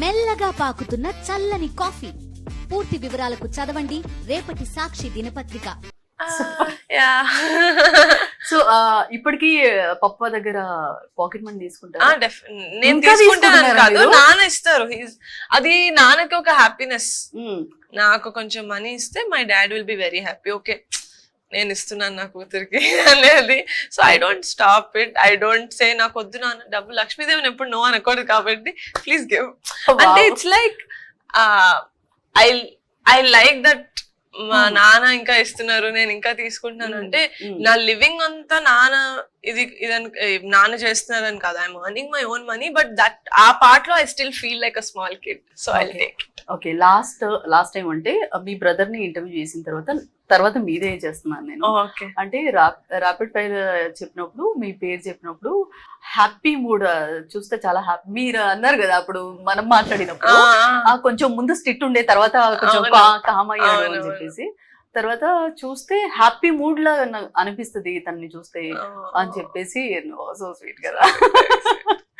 మెల్లగా పాకుతున్న చల్లని కాఫీ. పూర్తి వివరాలకు చదవండి రేపటి సాక్షి దినపత్రిక. సో ఇప్పటికి పప్ప దగ్గర పాకెట్ మనీ తీసుకుంటారు. నేను ఇంకా తీసుకుంటాను తీసుకుంటున్నారా కాదు, మీరు? నాన్న ఇస్తారు. అది నాన్నకి ఒక హ్యాపీనెస్. నాకు కొంచెం మనీ ఇస్తే my dad will be very happy. Okay, నేను ఇస్తున్నాను నా కూతురికి అనేది. So I don't stop it. I don't say నాకు వద్దు నాన్న డబ్బు. లక్ష్మీదేవిని ఎప్పుడు నో అనకూడదు కాబట్టి ప్లీజ్ గివ్. అంటే it's like I like that మా నాన్న ఇంకా ఇస్తున్నారు, నేను ఇంకా తీసుకుంటున్నాను. అంటే నా లివింగ్ అంతా నాన్న నాన్న చేస్తున్నారని కాదు. I'm earning my own money, but that ఆ పార్ట్ లో I still feel like a small kid. So I take it. Okay, last time అంటే మీ బ్రదర్ ని ఇంటర్వ్యూ చేసిన తర్వాత మీదే చేస్తున్నాను నేను. అంటే ర్యాపిడ్ ఫైర్ చెప్పినప్పుడు మీ పేరు చెప్పినప్పుడు హ్యాపీ మూడ్ చూస్తే చాలా హ్యాపీ మీరు అన్నారు కదా అప్పుడు మనం మాట్లాడినప్పుడు. కొంచెం ముందు స్ట్రిక్ట్ ఉండే, తర్వాత కొంచెం కామ్ అయ్యాడు అని చెప్పేసి. తర్వాత చూస్తే హ్యాపీ మూడ్ లా అనిపిస్తుంది తనని చూస్తే అని చెప్పేసి. సో స్వీట్ కదా.